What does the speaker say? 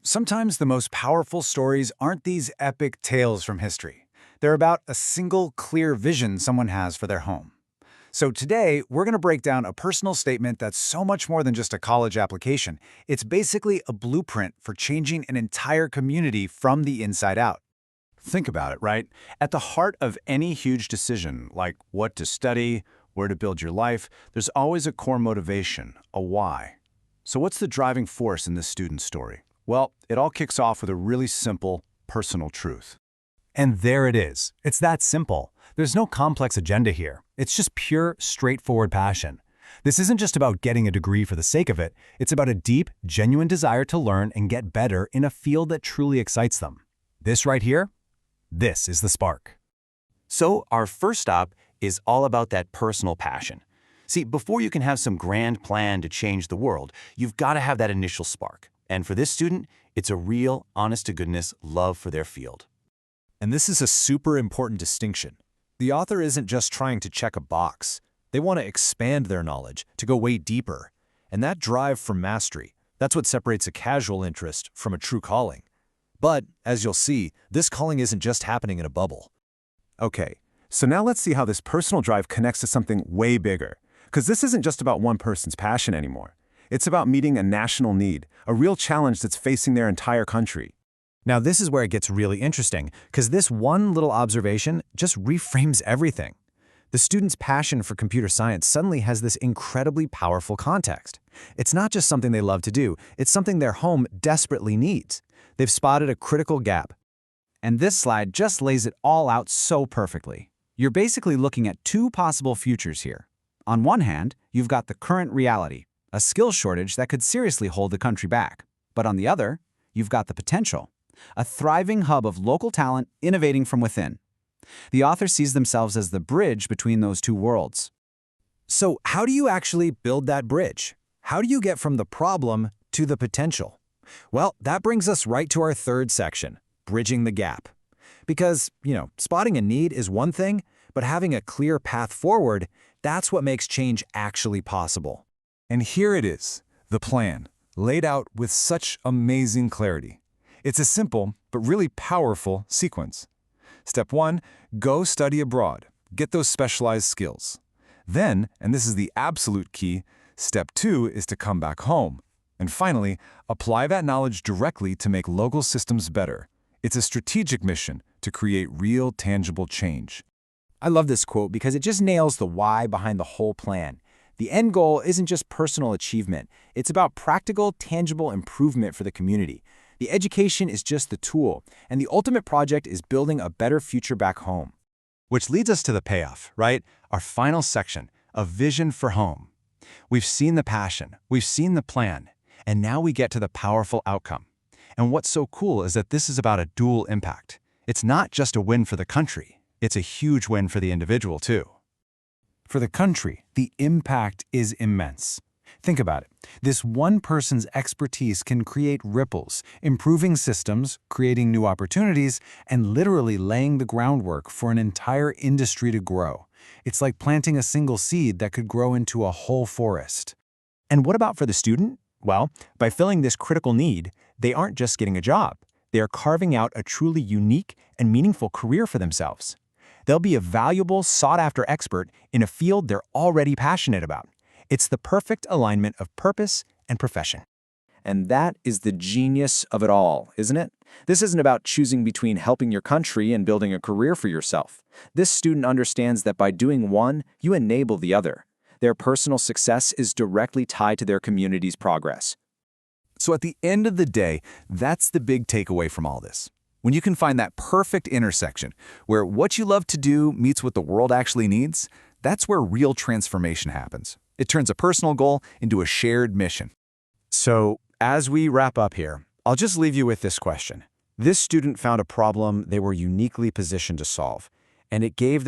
Sometimes the most powerful stories aren't these epic tales from history. They're about a single, clear vision someone has for their home. So today, we're going to break down a personal statement that's so much more than just a college application. It's basically a blueprint for changing an entire community from the inside out. Think about it, right? At the heart of any huge decision, like what to study, where to build your life, there's always a core motivation, a why. So what's the driving force in this student's story? Well, it all kicks off with a really simple, personal truth. And there it is. It's that simple. There's no complex agenda here. It's just pure, straightforward passion. This isn't just about getting a degree for the sake of it. It's about a deep, genuine desire to learn and get better in a field that truly excites them. This right here, this is the spark. So our first stop is all about that personal passion. See, before you can have some grand plan to change the world, you've got to have that initial spark. And for this student, it's a real, honest-to-goodness love for their field. And this is a super important distinction. The author isn't just trying to check a box. They want to expand their knowledge, to go way deeper. And that drive for mastery, that's what separates a casual interest from a true calling. But, as you'll see, this calling isn't just happening in a bubble. Okay, so now let's see how this personal drive connects to something way bigger. Because this isn't just about one person's passion anymore. It's about meeting a national need, a real challenge that's facing their entire country. Now this is where it gets really interesting, because this one little observation just reframes everything. The student's passion for computer science suddenly has this incredibly powerful context. It's not just something they love to do, it's something their home desperately needs. They've spotted a critical gap. And this slide just lays it all out so perfectly. You're basically looking at two possible futures here. On one hand, you've got the current reality, a skill shortage that could seriously hold the country back. But on the other, you've got the potential, a thriving hub of local talent innovating from within. The author sees themselves as the bridge between those two worlds. So how do you actually build that bridge? How do you get from the problem to the potential? Well, that brings us right to our third section, bridging the gap. Because, spotting a need is one thing, but having a clear path forward, that's what makes change actually possible. And here it is, the plan, laid out with such amazing clarity. It's a simple, but really powerful sequence. Step 1, go study abroad. Get those specialized skills. Then, and this is the absolute key, step 2 is to come back home. And finally, apply that knowledge directly to make local systems better. It's a strategic mission to create real, tangible change. I love this quote because it just nails the why behind the whole plan. The end goal isn't just personal achievement. It's about practical, tangible improvement for the community. The education is just the tool, and the ultimate project is building a better future back home. Which leads us to the payoff, right? Our final section, a vision for home. We've seen the passion, we've seen the plan, and now we get to the powerful outcome. And what's so cool is that this is about a dual impact. It's not just a win for the country, it's a huge win for the individual too. For the country, the impact is immense. Think about it. This one person's expertise can create ripples, improving systems, creating new opportunities, and literally laying the groundwork for an entire industry to grow. It's like planting a single seed that could grow into a whole forest. And what about for the student? Well, by filling this critical need, they aren't just getting a job. They are carving out a truly unique and meaningful career for themselves. They'll be a valuable, sought-after expert in a field they're already passionate about. It's the perfect alignment of purpose and profession. And that is the genius of it all, isn't it? This isn't about choosing between helping your country and building a career for yourself. This student understands that by doing one, you enable the other. Their personal success is directly tied to their community's progress. So at the end of the day, that's the big takeaway from all this. When you can find that perfect intersection, where what you love to do meets what the world actually needs, that's where real transformation happens. It turns a personal goal into a shared mission. So, as we wrap up here, I'll just leave you with this question. This student found a problem they were uniquely positioned to solve, and it gave their